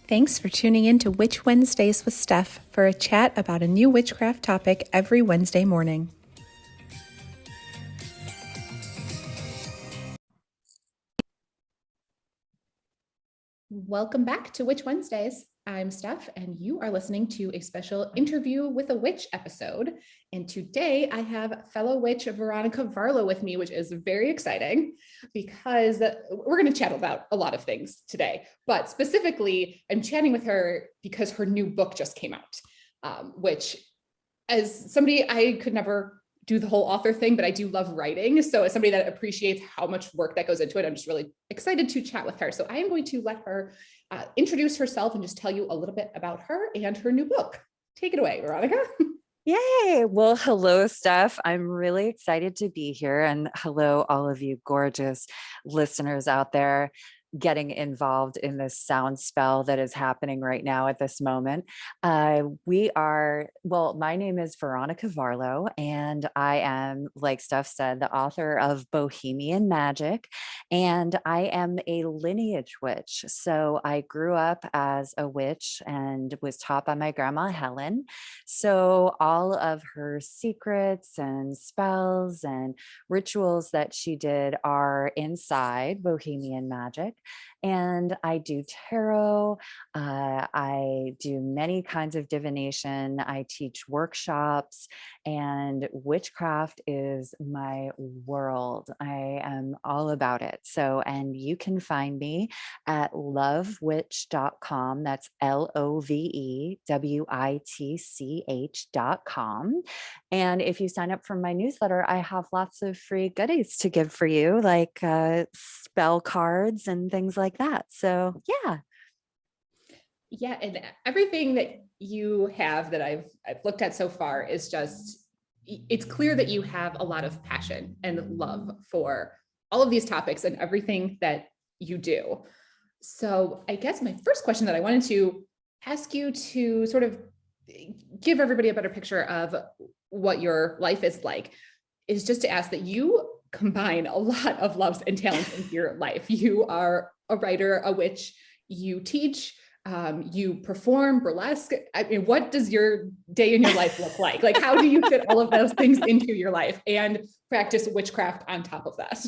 Thanks for tuning in to Witch Wednesdays with Steph for a chat about a new witchcraft topic every Wednesday morning. Welcome back to Witch Wednesdays. I'm Steph, and you are listening to a special interview with a witch episode. And today I have fellow witch Veronica Varlow with me, which is very exciting because we're going to chat about a lot of things today. But specifically, I'm chatting with her because her new book just came out, which, as somebody, I could never do the whole author thing, but I do love writing. So as somebody that appreciates how much work that goes into it, I'm just really excited to chat with her. So I am going to let her introduce herself and just tell you a little bit about her and her new book. Take it away, Veronica. Yay. Well, hello, Steph. I'm really excited to be here. And hello, all of you gorgeous listeners out there getting involved in this sound spell that is happening right now at this moment. My name is Veronica Varlow, and I am, like Steph said, the author of Bohemian Magic, and I am a lineage witch. So I grew up as a witch and was taught by my grandma, Helen. So all of her secrets and spells and rituals that she did are inside Bohemian Magic. And I do tarot. I do many kinds of divination. I teach workshops, and witchcraft is my world. I am all about it. So, and you can find me at lovewitch.com. That's LOVEWITCH.com. And if you sign up for my newsletter, I have lots of free goodies to give for you, like spell cards and things like that. So yeah. Yeah, and everything that you have that I've looked at so far is just, it's clear that you have a lot of passion and love for all of these topics and everything that you do. So I guess my first question that I wanted to ask you to sort of give everybody a better picture of what your life is like is just to ask that you combine a lot of loves and talents into your life. You are a writer, a witch, you teach, you perform burlesque. I mean, what does your day in your life look like? Like, how do you fit all of those things into your life and practice witchcraft on top of that?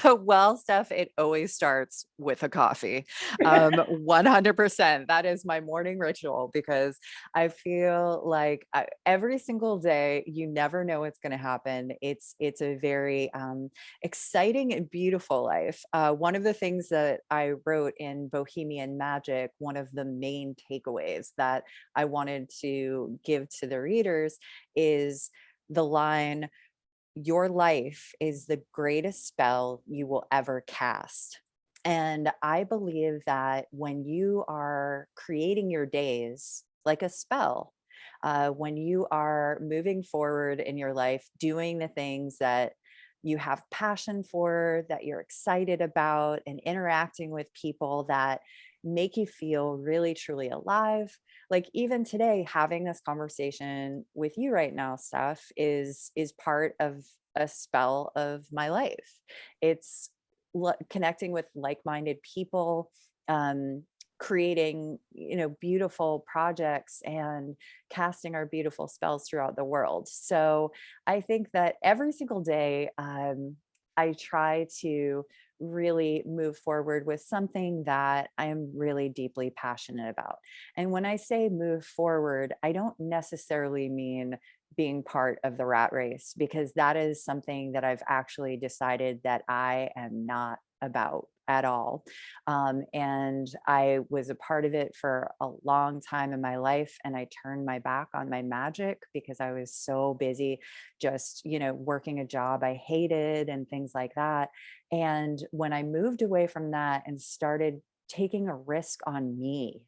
Well, Steph, it always starts with a coffee. 100%. That is my morning ritual because I feel like every single day, you never know what's going to happen. It's a very exciting and beautiful life. One of the things that I wrote in Bohemian Magic, one of the main takeaways that I wanted to give to the readers is the line, "Your life is the greatest spell you will ever cast." And I believe that when you are creating your days like a spell, when you are moving forward in your life, doing the things that you have passion for, that you're excited about, and interacting with people that make you feel really, truly alive. Like even today, having this conversation with you right now, Steph, is part of a spell of my life. It's connecting with like-minded people, creating, beautiful projects and casting our beautiful spells throughout the world. So I think that every single day, I try to really move forward with something that I am really deeply passionate about. And when I say move forward, I don't necessarily mean being part of the rat race, because that is something that I've actually decided that I am not about at all. And I was a part of it for a long time in my life. And I turned my back on my magic because I was so busy just, working a job I hated and things like that. And when I moved away from that and started taking a risk on me,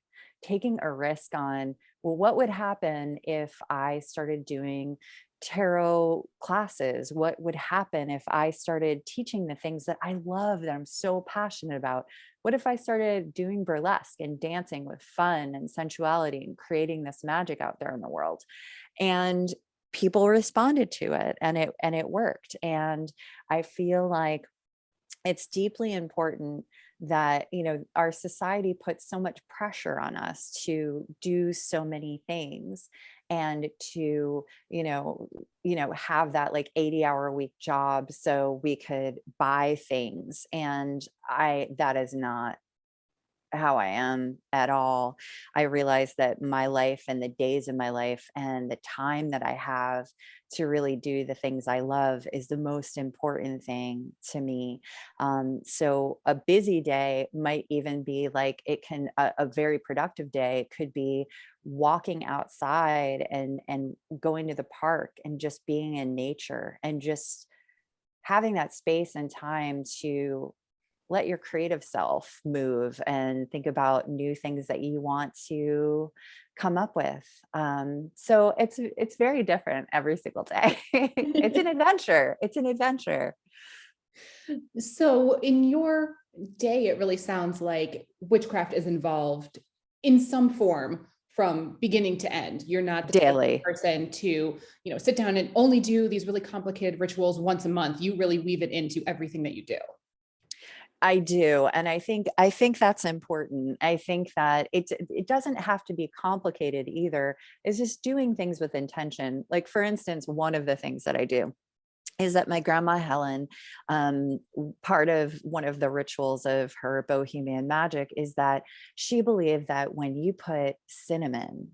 taking a risk on, well, what would happen if I started doing tarot classes? What would happen if I started teaching the things that I love, that I'm so passionate about? What if I started doing burlesque and dancing with fun and sensuality and creating this magic out there in the world? And people responded to it, and it worked. And I feel like it's deeply important that, our society puts so much pressure on us to do so many things and to, have that like 80-hour a week job so we could buy things. And that is not how I am at all. I realize that my life and the days of my life and the time that I have to really do the things I love is the most important thing to me. So a busy day might even be like a very productive day could be walking outside and going to the park and just being in nature and just having that space and time to let your creative self move and think about new things that you want to come up with. So it's very different every single day. It's an adventure. It's an adventure. So in your day, it really sounds like witchcraft is involved in some form from beginning to end. You're not the type of Daily. person to, sit down and only do these really complicated rituals once a month. You really weave it into everything that you do. I do. And I think that's important. I think that it doesn't have to be complicated either. It's just doing things with intention. Like for instance, one of the things that I do is that my grandma Helen, part of one of the rituals of her Bohemian Magic is that she believed that when you put cinnamon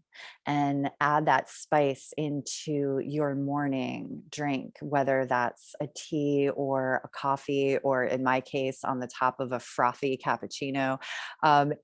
and add that spice into your morning drink, whether that's a tea or a coffee, or in my case, on the top of a frothy cappuccino,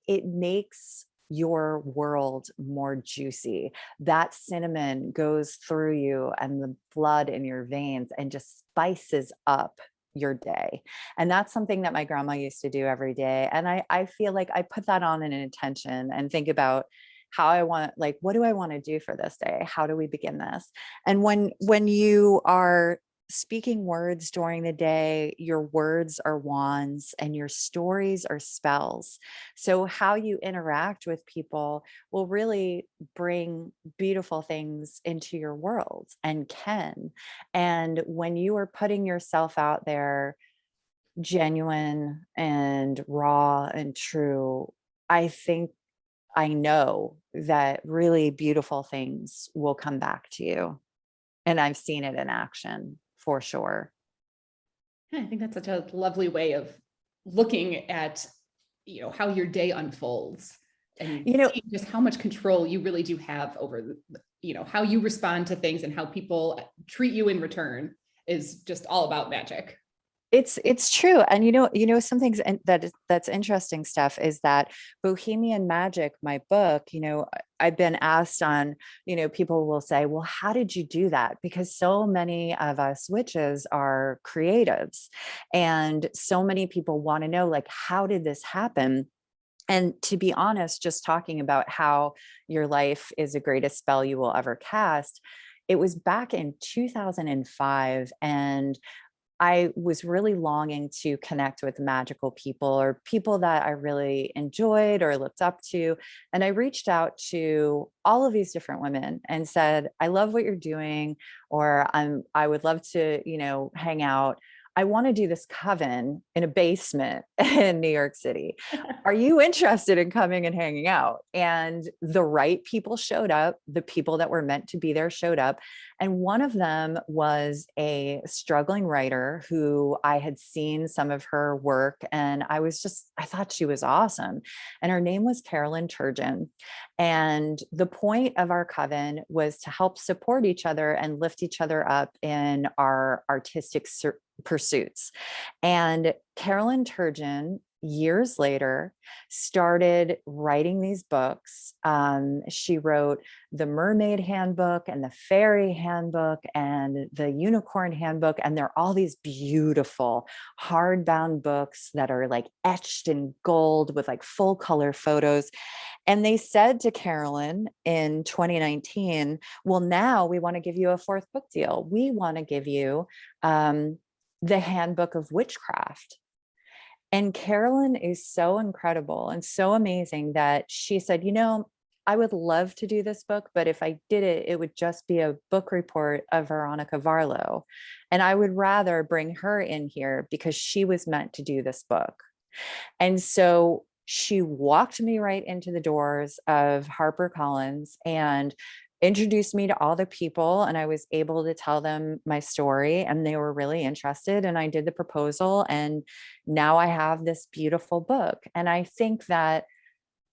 it makes your world more juicy. That cinnamon goes through you and the blood in your veins and just spices up your day. And that's something that my grandma used to do every day. And I feel like I put that on an intention and think about how I want, like, what do I want to do for this day? How do we begin this? And when you are speaking words during the day, your words are wands and your stories are spells. So how you interact with people will really bring beautiful things into your world and can. And when you are putting yourself out there, genuine and raw and true, I know that really beautiful things will come back to you. And I've seen it in action for sure. Yeah, I think that's such a lovely way of looking at, how your day unfolds and You know, see just how much control you really do have over, how you respond to things and how people treat you in return is just all about magic. it's true. And some things that's interesting stuff is that Bohemian Magic, my book, I've been asked on, people will say, well, how did you do that? Because so many of us witches are creatives and so many people want to know, like, how did this happen? And to be honest, just talking about how your life is the greatest spell you will ever cast, it was back in 2005. And I was really longing to connect with magical people or people that I really enjoyed or looked up to. And I reached out to all of these different women and said, I love what you're doing, or I would love to, hang out. I want to do this coven in a basement in New York City. Are you interested in coming and hanging out? And the right people showed up. The people that were meant to be there showed up. And one of them was a struggling writer who I had seen some of her work. And I thought she was awesome. And her name was Carolyn Turgeon. And the point of our coven was to help support each other and lift each other up in our artistic pursuits. And Carolyn Turgeon, years later, started writing these books. She wrote the Mermaid Handbook and the Fairy Handbook and the Unicorn Handbook. And they're all these beautiful hardbound books that are like etched in gold with like full color photos. And they said to Carolyn in 2019, well, now we want to give you a fourth book deal. We want to give you the Handbook of Witchcraft. And Carolyn is so incredible and so amazing that she said, I would love to do this book, but if I did it, it would just be a book report of Veronica Varlow. And I would rather bring her in here because she was meant to do this book. And so she walked me right into the doors of HarperCollins and introduced me to all the people, and I was able to tell them my story, and they were really interested, and I did the proposal, and now I have this beautiful book. And I think that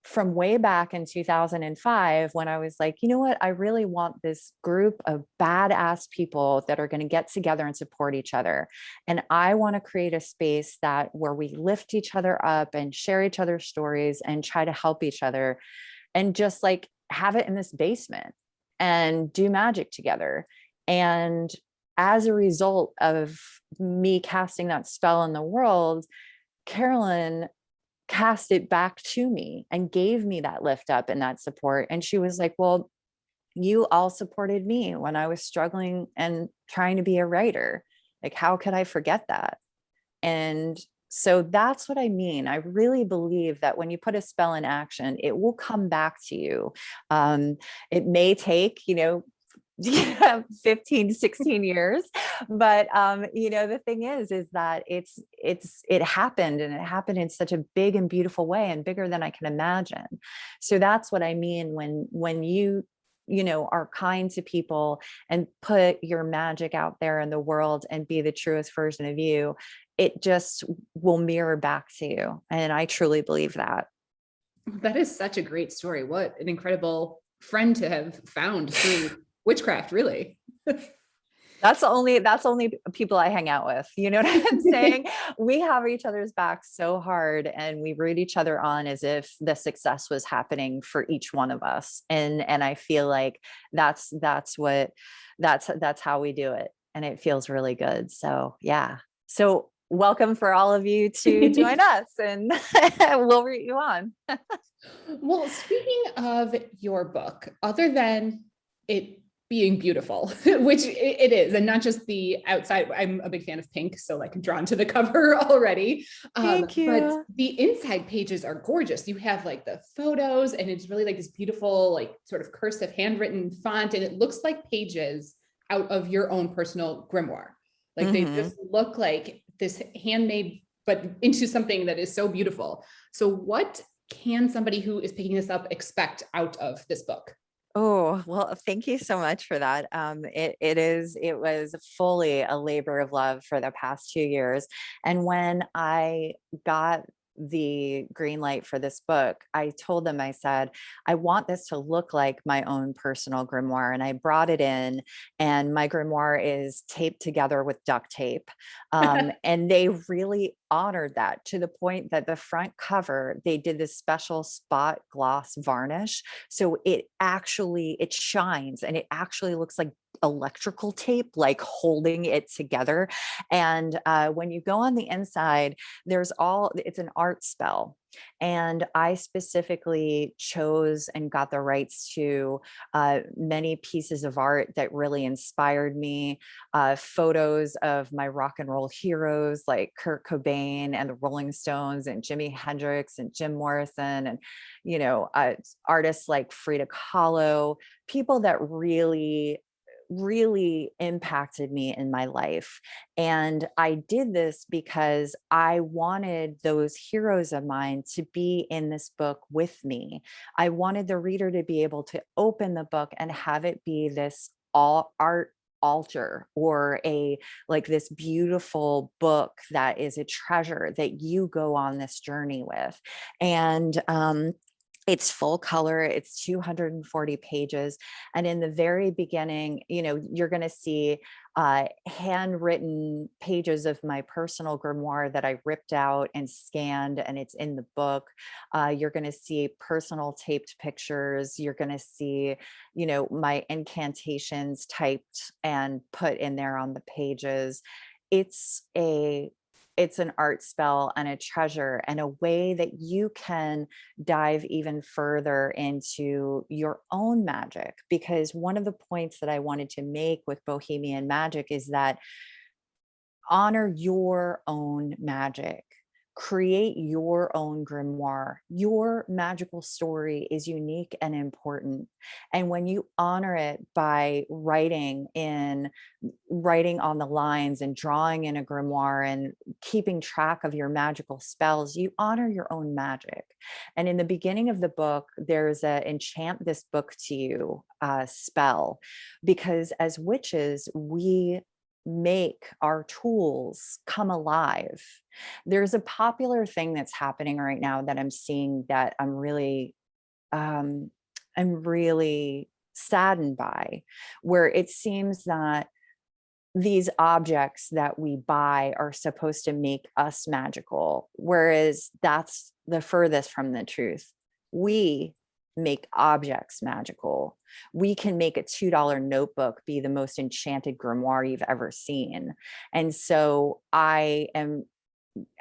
from way back in 2005, when I was like, you know what, I really want this group of badass people that are going to get together and support each other. And I want to create a space that where we lift each other up and share each other's stories and try to help each other, and just like have it in this basement and do magic together. And as a result of me casting that spell in the world, Carolyn cast it back to me and gave me that lift up and that support. And she was like, well, you all supported me when I was struggling and trying to be a writer. Like, how could I forget that? And so that's what I mean. I really believe that when you put a spell in action, it will come back to you. It may take, 15, 16 years. But the thing is that it happened, and it happened in such a big and beautiful way, and bigger than I can imagine. So that's what I mean when you are kind to people and put your magic out there in the world and be the truest version of you, it just will mirror back to you. And I truly believe that. That is such a great story. What an incredible friend to have found through witchcraft, really. That's only people I hang out with. You know what I'm saying? We have each other's backs so hard, and we root each other on as if the success was happening for each one of us. And I feel like that's how we do it. And it feels really good. So yeah. So welcome for all of you to join us, and we'll root you on. Well, speaking of your book, other than it being beautiful, which it is, and not just the outside. I'm a big fan of pink, so like drawn to the cover already. Thank But you. the inside pages are gorgeous. You have like the photos, and it's really like this beautiful, like sort of cursive handwritten font, and it looks like pages out of your own personal grimoire. Like they just look like this handmade, but into something that is so beautiful. So what can somebody who is picking this up expect out of this book? Oh, well, thank you so much for that. It was fully a labor of love for the past 2 years. And when I got the green light for this book, I told them, I said, I want this to look like my own personal grimoire. And I brought it in, and my grimoire is taped together with duct tape. And they really honored that, to the point that the front cover, they did this special spot gloss varnish. So it shines, and it actually looks like electrical tape, like holding it together. And when you go on the inside, it's an art spell. And I specifically chose and got the rights to many pieces of art that really inspired me. Photos of my rock and roll heroes like Kurt Cobain and the Rolling Stones and Jimi Hendrix and Jim Morrison, and artists like Frida Kahlo, people that really impacted me in my life. And I did this because I wanted those heroes of mine to be in this book with me. I wanted the reader to be able to open the book and have it be this all art altar, or this beautiful book that is a treasure that you go on this journey with. And it's full color, it's 240 pages. And in the very beginning, you're going to see handwritten pages of my personal grimoire that I ripped out and scanned, and it's in the book. You're going to see personal taped pictures. You're going to see, my incantations typed and put in there on the pages. It's an art spell and a treasure, and a way that you can dive even further into your own magic. Because one of the points that I wanted to make with Bohemian Magic is that honor your own magic. create your own grimoire. Your magical story is unique and important. And when you honor it by writing on the lines and drawing in a grimoire and keeping track of your magical spells, you honor your own magic. And in the beginning of the book, there's a enchant this book to you spell, because as witches, we make our tools come alive. There's a popular thing that's happening right now that I'm seeing that um, I'm really saddened by, where it seems that these objects that we buy are supposed to make us magical, whereas that's the furthest from the truth. We make objects magical. We can make a $2 notebook be the most enchanted grimoire you've ever seen. And so I am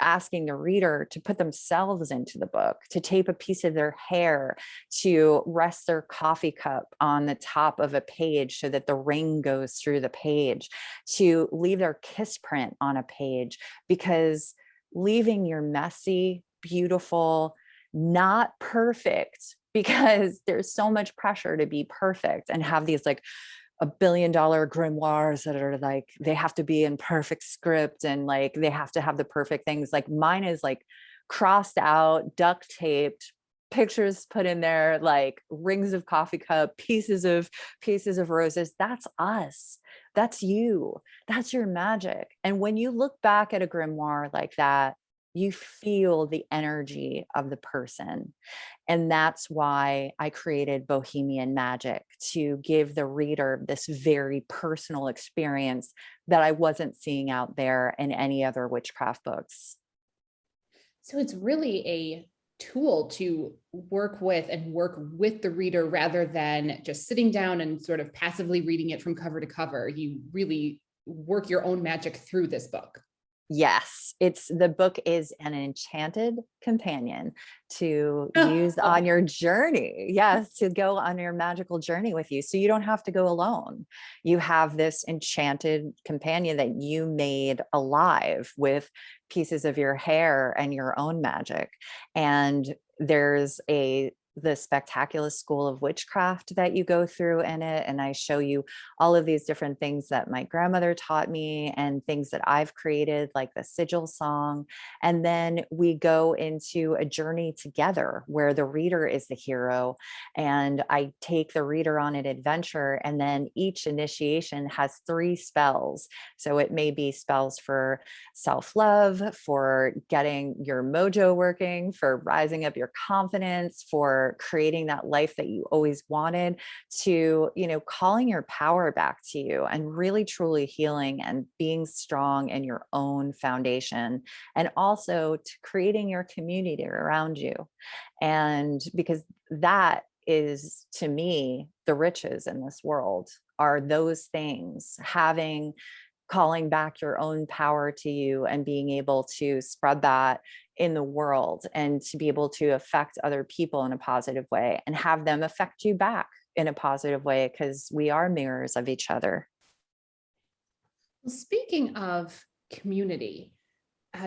asking the reader to put themselves into the book, to tape a piece of their hair, to rest their coffee cup on the top of a page so that the ring goes through the page, to leave their kiss print on a page, because leaving your messy, beautiful, not perfect, because there's so much pressure to be perfect and have these like $1 billion grimoires that are like, they have to be in perfect script and like they have to have the perfect things. Like mine is like crossed out, duct taped, pictures put in there, like rings of coffee cup, pieces of roses. That's us. That's you. That's your magic. And when you look back at a grimoire like that, you feel the energy of the person. And that's why I created Bohemian Magic, to give the reader this very personal experience that I wasn't seeing out there in any other witchcraft books. So it's really a tool to work with the reader rather than just sitting down and sort of passively reading it from cover to cover. You really work your own magic through this book. Yes, the book is an enchanted companion to use on your journey. Yes, to go on your magical journey with you. So you don't have to go alone. You have this enchanted companion that you made alive with pieces of your hair and your own magic. And there's the spectacular school of witchcraft that you go through in it. And I show you all of these different things that my grandmother taught me and things that I've created, like the sigil song. And then we go into a journey together where the reader is the hero. And I take the reader on an adventure. And then each initiation has 3 spells. So it may be spells for self-love, for getting your mojo working, for rising up your confidence, for creating that life that you always wanted, to, calling your power back to you and really truly healing and being strong in your own foundation, and also to creating your community around you. And because that is, to me, the riches in this world are those things, calling back your own power to you and being able to spread that in the world, and to be able to affect other people in a positive way and have them affect you back in a positive way, because we are mirrors of each other. Well, speaking of community,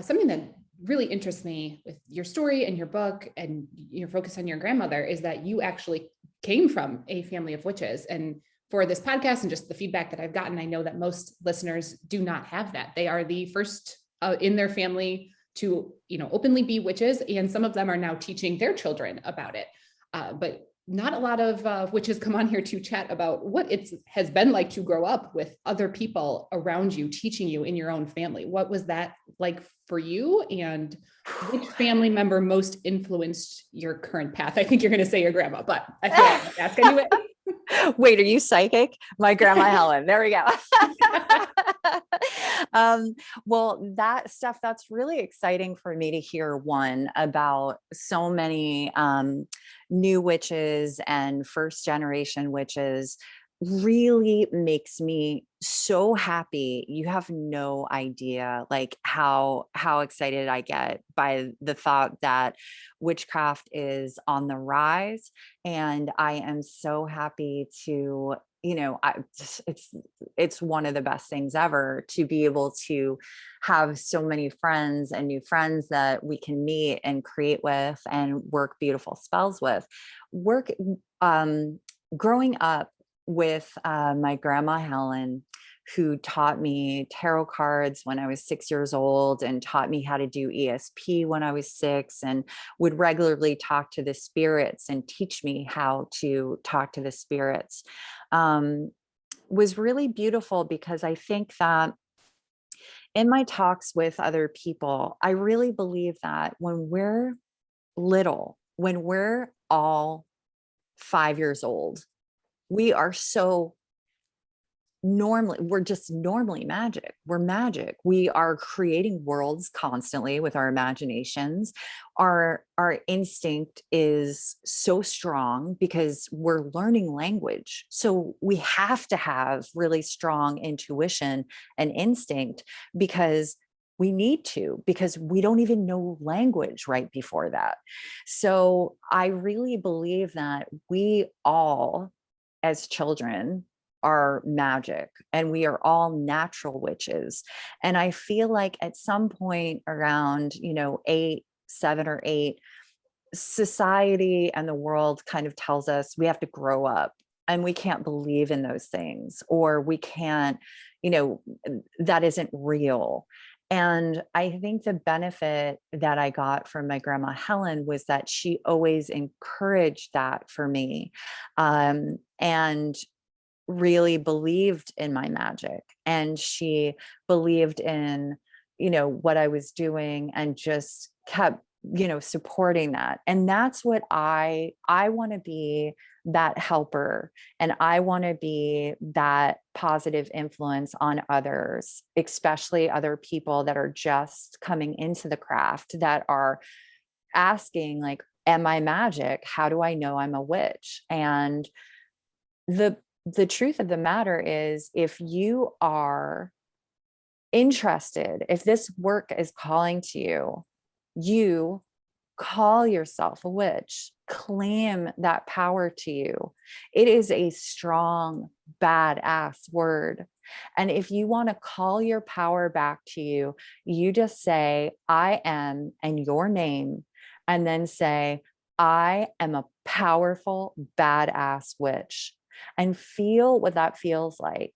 something that really interests me with your story and your book and your focus on your grandmother is that you actually came from a family of witches. And for this podcast and just the feedback that I've gotten, I know that most listeners do not have that. They are the first in their family to, openly be witches, and some of them are now teaching their children about it. But not a lot of witches come on here to chat about what it has been like to grow up with other people around you, teaching you in your own family. What was that like for you? And which family member most influenced your current path? I think you're going to say your grandma, but I feel like I ask anyway. Wait, are you psychic? My grandma Helen. There we go. Well, that stuff, that's really exciting for me to hear, one, about so many new witches and first generation witches. Really makes me so happy. You have no idea like how excited I get by the thought that witchcraft is on the rise. And I am so happy to it's one of the best things ever to be able to have so many friends and new friends that we can meet and create with and work beautiful spells with. Work Growing up with my grandma Helen, who taught me tarot cards when I was 6 years old and taught me how to do ESP when I was 6, and would regularly talk to the spirits and teach me how to talk to the spirits, was really beautiful, because I think that in my talks with other people, I really believe that when we're little, when we're all 5 years old, we are so we're just normally magic. We're magic. We are creating worlds constantly with our imaginations. Our instinct is so strong because we're learning language. So we have to have really strong intuition and instinct, because we need to, because we don't even know language right before that. So I really believe that we all, as children, are magic, and we are all natural witches. And I feel like at some point around, 7 or 8, society and the world kind of tells us we have to grow up and we can't believe in those things, or we can't, you know, that isn't real. And I think the benefit that I got from my grandma Helen was that she always encouraged that for me, and really believed in my magic. And she believed in, what I was doing, and just kept, supporting that. And that's what I want to be, that helper. And I want to be that positive influence on others, especially other people that are just coming into the craft, that are asking, like, am I magic? How do I know I'm a witch? And the truth of the matter is, if you are interested, if this work is calling to you, you call yourself a witch, claim that power to you. It is a strong, badass word. And if you want to call your power back to you, you just say, I am, and your name, and then say, I am a powerful, badass witch, and feel what that feels like.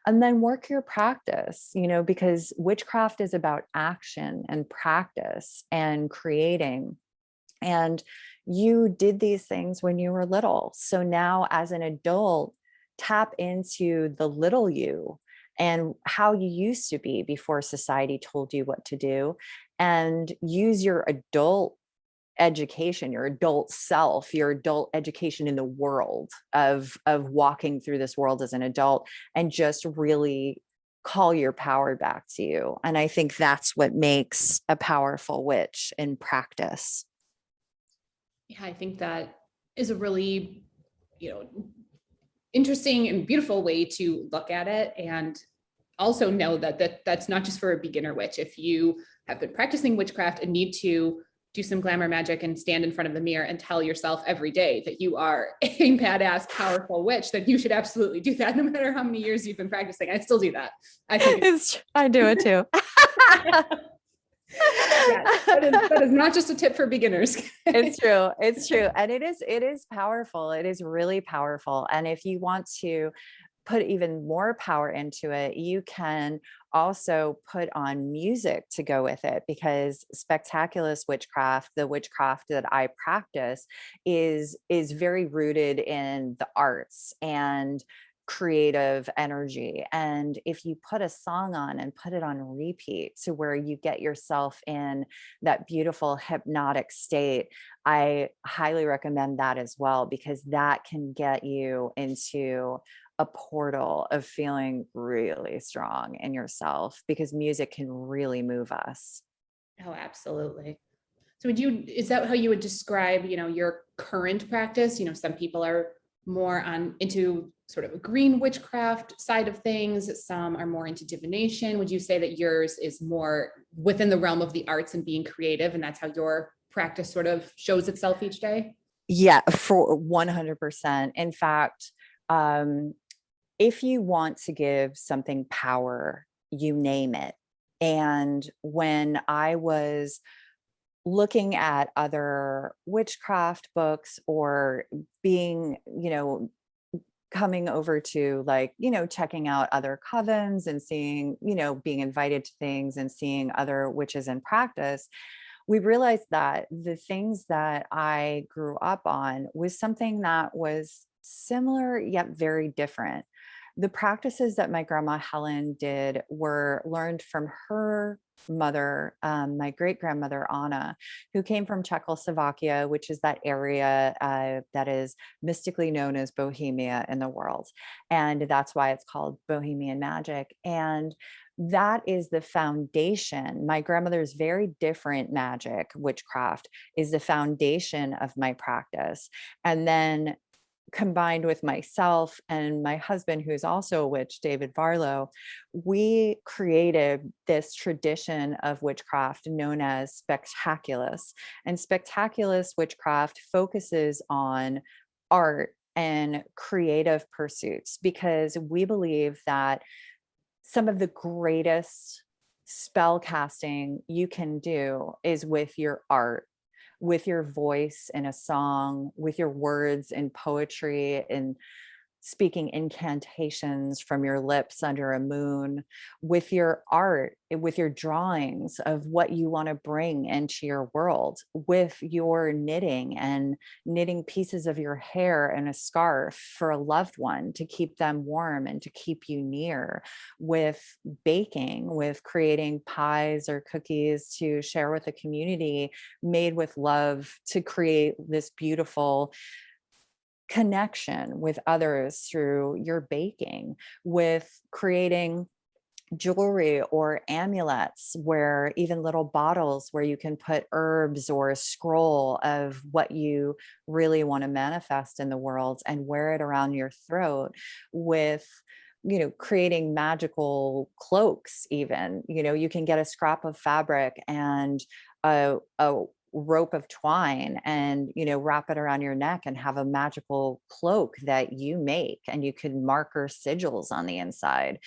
And then work your practice, because witchcraft is about action and practice and creating. And you did these things when you were little. So now, as an adult, tap into the little you and how you used to be before society told you what to do, and use your adult education, your adult self, your adult education in the world of walking through this world as an adult, and just really call your power back to you. And I think that's what makes a powerful witch in practice. Yeah, I think that is a really, interesting and beautiful way to look at it. And also know that that's not just for a beginner witch. If you have been practicing witchcraft and need to do some glamour magic and stand in front of the mirror and tell yourself every day that you are a badass, powerful witch, then you should absolutely do that, no matter how many years you've been practicing. I still do that. I think I do it too. Yeah, that is not just a tip for beginners. It's true. It's true. And it is powerful. It is really powerful. And if you want to put even more power into it, you can also put on music to go with it, because spectaculous witchcraft, the witchcraft that I practice, is very rooted in the arts and creative energy. And if you put a song on and put it on repeat to where you get yourself in that beautiful hypnotic state, I highly recommend that as well, because that can get you into a portal of feeling really strong in yourself, because music can really move us. Oh, absolutely. So is that how you would describe, your current practice? Some people are more into sort of a green witchcraft side of things. Some are more into divination. Would you say that yours is more within the realm of the arts and being creative, and that's how your practice sort of shows itself each day? Yeah, for 100%. In fact, if you want to give something power, you name it. And when I was looking at other witchcraft books or being, coming over to like, checking out other covens and seeing, being invited to things and seeing other witches in practice, we realized that the things that I grew up on was something that was similar yet very different. The practices that my grandma Helen did were learned from her mother, my great grandmother Anna, who came from Czechoslovakia, which is that area that is mystically known as Bohemia in the world. And that's why it's called Bohemian Magic. And that is the foundation. My grandmother's very different magic, witchcraft, is the foundation of my practice. And then combined with myself and my husband, who's also a witch, David Varlow, we created this tradition of witchcraft known as spectaculus. And spectaculus witchcraft focuses on art and creative pursuits because we believe that some of the greatest spell casting you can do is with your art, with your voice in a song, with your words in poetry and speaking incantations from your lips under a moon, with your art, with your drawings of what you want to bring into your world, with your knitting and knitting pieces of your hair and a scarf for a loved one to keep them warm and to keep you near, with baking, with creating pies or cookies to share with the community made with love to create this beautiful connection with others through your baking, with creating jewelry or amulets where even little bottles where you can put herbs or a scroll of what you really want to manifest in the world and wear it around your throat, with creating magical cloaks. Even you can get a scrap of fabric and a rope of twine and wrap it around your neck and have a magical cloak that you make, and you can marker sigils on the inside.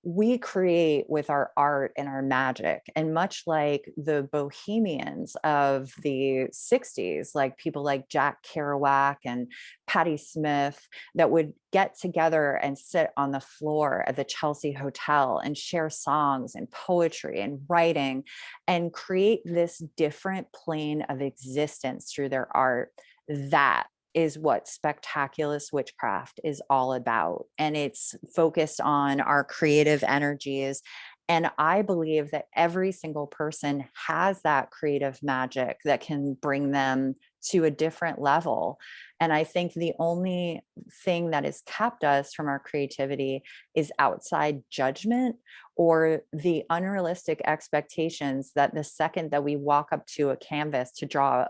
We create with our art and our magic. And much like the bohemians of the 60s, like people like Jack Kerouac and Patti Smith, that would get together and sit on the floor at the Chelsea Hotel and share songs and poetry and writing and create this different plane of existence through their art, that is what spectaculus witchcraft is all about. And it's focused on our creative energies. And I believe that every single person has that creative magic that can bring them to a different level. And I think the only thing that has kept us from our creativity is outside judgment or the unrealistic expectations that the second that we walk up to a canvas to draw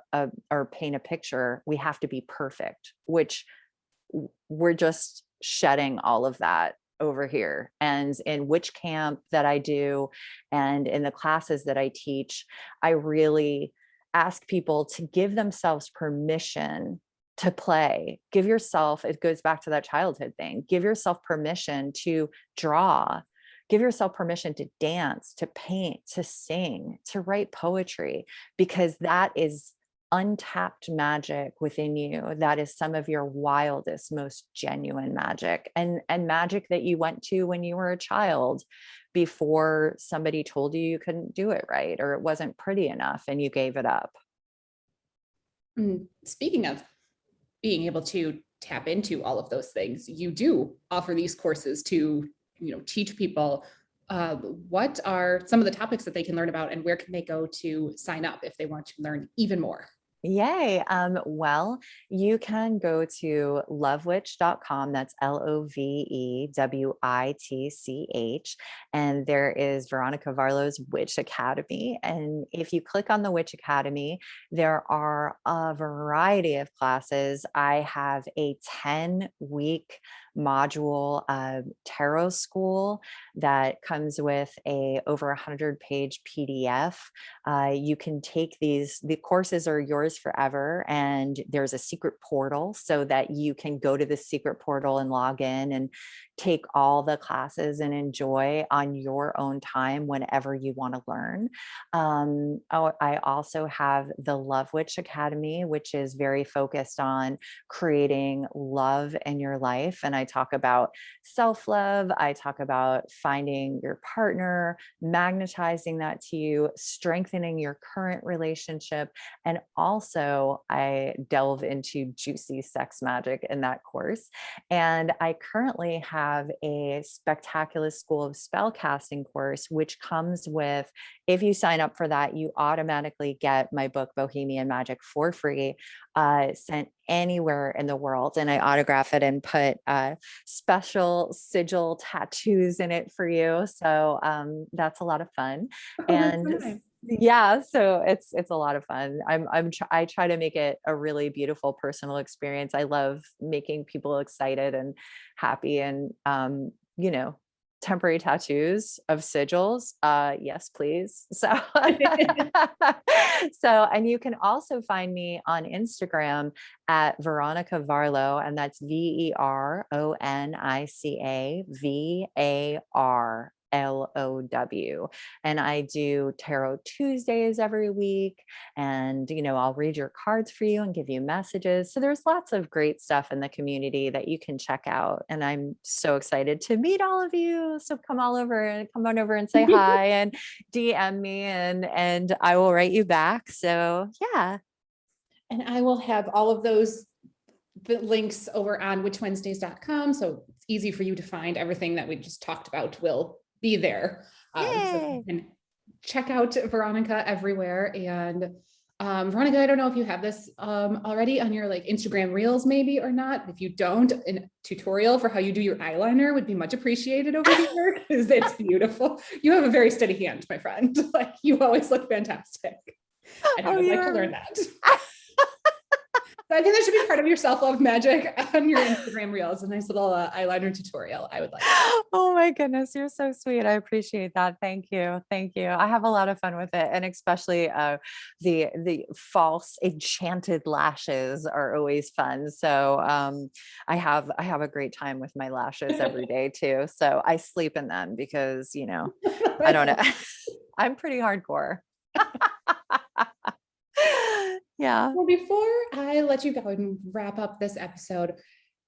or paint a picture, we have to be perfect, which we're just shedding all of that over here. And in witch camp that I do and in the classes that I teach, I really ask people to give themselves permission to play. Give yourself, it goes back to that childhood thing, give yourself permission to draw, give yourself permission to dance, to paint, to sing, to write poetry, because that is untapped magic within you. That is some of your wildest, most genuine magic, and magic that you went to when you were a child before somebody told you you couldn't do it right or it wasn't pretty enough and you gave it up. Speaking of being able to tap into all of those things, you do offer these courses to teach people. What are some of the topics that they can learn about, and where can they go to sign up if they want to learn even more? Yay. Well, you can go to lovewitch.com. That's LOVEWITCH. And there is Veronica Varlow's Witch Academy. And if you click on the Witch Academy, there are a variety of classes. I have a 10-week module tarot school that comes with a over 100-page PDF. You can take these, the courses are yours forever, and there's a secret portal so that you can go to the secret portal and log in and take all the classes and enjoy on your own time whenever you want to learn. I also have the Love Witch Academy, which is very focused on creating love in your life. And I talk about self-love. I talk about finding your partner, magnetizing that to you, strengthening your current relationship. And also I delve into juicy sex magic in that course. And I currently have a Spectacular School of Spellcasting course, which comes with, if you sign up for that, you automatically get my book, Bohemian Magic, for free, sent anywhere in the world. And I autograph it and put special sigil tattoos in it for you. So that's a lot of fun. Oh, that's so And nice. yeah, so it's a lot of fun. I try to make it a really beautiful personal experience. I love making people excited and happy, and you know, temporary tattoos of sigils. Yes, please. So and you can also find me on Instagram at Veronica Varlow, and that's VeronikaVarlow. And I do tarot Tuesdays every week. And, I'll read your cards for you and give you messages. So there's lots of great stuff in the community that you can check out. And I'm so excited to meet all of you. So come on over and say hi and DM me, and I will write you back. So yeah. And I will have all of those the links over on witchwednesdays.com. So it's easy for you to find. Everything that we just talked about will be there. So you can check out Veronica everywhere. And Veronica, I don't know if you have this already on your Instagram reels maybe or not. If you don't, a tutorial for how you do your eyeliner would be much appreciated over here, because it's beautiful. You have a very steady hand, my friend. You always look fantastic. And I would like to learn that. I think that should be part of your self-love magic on your Instagram reels, a nice little eyeliner tutorial. I would like. Oh my goodness, you're so sweet. I appreciate that. Thank you. Thank you. I have a lot of fun with it. And especially the false enchanted lashes are always fun. So I have a great time with my lashes every day too. So I sleep in them because, I don't know. I'm pretty hardcore. Yeah. Well, before I let you go and wrap up this episode,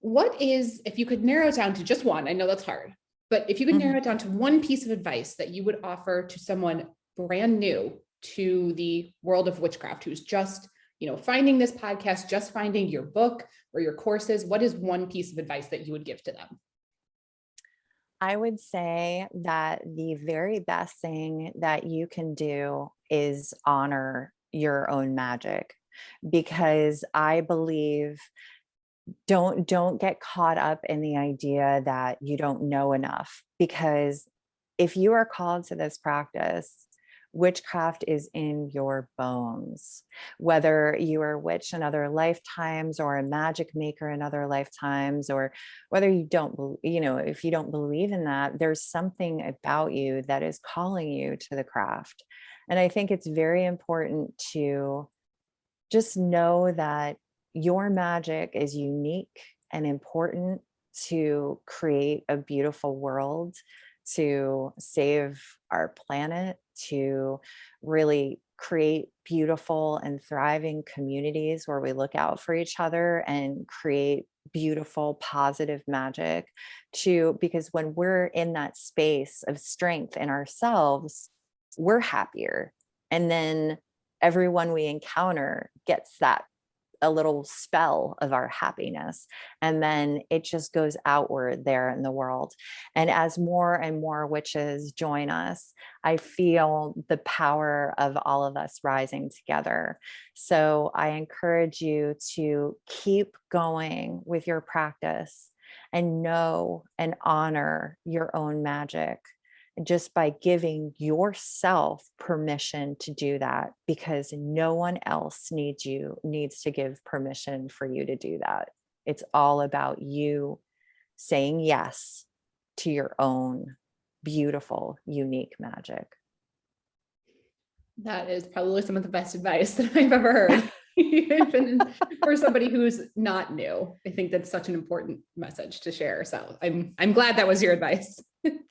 if you could narrow it down to just one, I know that's hard, but if you could narrow it down to one piece of advice that you would offer to someone brand new to the world of witchcraft, who's just, finding this podcast, just finding your book or your courses, what is one piece of advice that you would give to them? I would say that the very best thing that you can do is honor your own magic, because I believe don't get caught up in the idea that you don't know enough, because if you are called to this practice, witchcraft is in your bones. Whether you are a witch in other lifetimes or a magic maker in other lifetimes, or whether you don't, if you don't believe in that, there's something about you that is calling you to the craft. And I think it's very important to just know that your magic is unique and important to create a beautiful world, to save our planet, to really create beautiful and thriving communities where we look out for each other and create beautiful, positive magic because when we're in that space of strength in ourselves, we're happier. And then everyone we encounter gets that a little spell of our happiness. And then it just goes outward there in the world. And as more and more witches join us, I feel the power of all of us rising together. So I encourage you to keep going with your practice and know and honor your own magic, just by giving yourself permission to do that, because no one else needs to give permission for you to do that. It's all about you saying yes to your own beautiful, unique magic. That is probably some of the best advice that I've ever heard. Even for somebody who's not new, I think that's such an important message to share. So I'm glad that was your advice.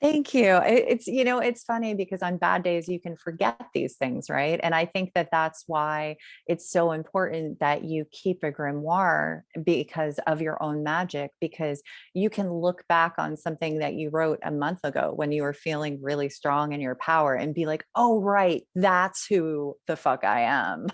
Thank you. It's, it's funny because on bad days, you can forget these things, right? And I think that that's why it's so important that you keep a grimoire because of your own magic, because you can look back on something that you wrote a month ago when you were feeling really strong in your power and be like, oh, right, that's who the fuck I am,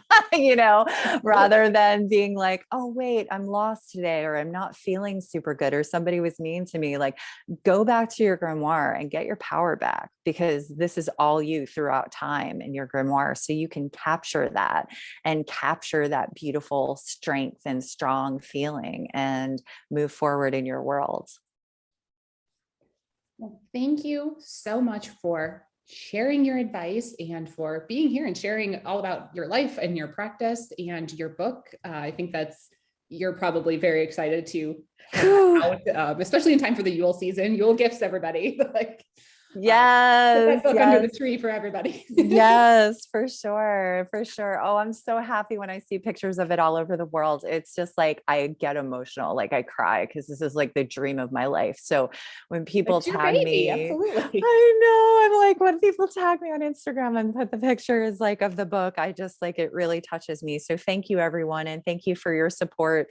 rather than being like, oh, wait, I'm lost today, or I'm not feeling super good, or somebody was mean to me. Like, go back to your grimoire and get your power back, because this is all you throughout time in your grimoire. So you can capture that and capture that beautiful strength and strong feeling and move forward in your world. Well, thank you so much for sharing your advice and for being here and sharing all about your life and your practice and your book. I think you're probably very excited to have that out, especially in time for the Yule season. Yule gifts, everybody. Yes, put that book yes. under the tree for everybody. Yes, for sure. For sure. Oh, I'm so happy when I see pictures of it all over the world. It's just like, I get emotional, like I cry, because this is like the dream of my life. So when people It's your tag baby, me, absolutely. I know, I'm like, when people tag me on Instagram and put the pictures like of the book, I just like, it really touches me. So thank you, everyone. And thank you for your support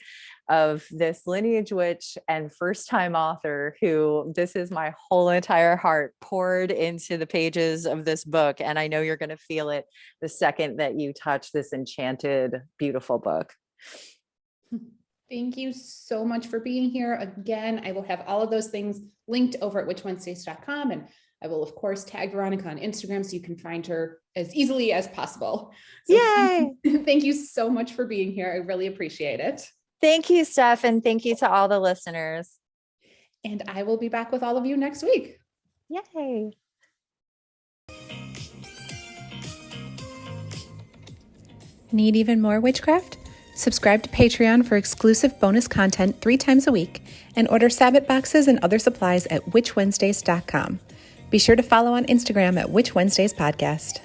of this lineage witch and first time author who this is my whole entire heart poured into the pages of this book. And I know you're going to feel it the second that you touch this enchanted, beautiful book. Thank you so much for being here. Again, I will have all of those things linked over at witchwednesdays.com. And I will, of course, tag Veronica on Instagram so you can find her as easily as possible. So Yay! Thank you so much for being here. I really appreciate it. Thank you, Steph. And thank you to all the listeners. And I will be back with all of you next week. Yay. Need even more witchcraft? Subscribe to Patreon for exclusive bonus content 3 times a week and order Sabbath boxes and other supplies at witchwednesdays.com. Be sure to follow on Instagram at Witch Wednesdays Podcast.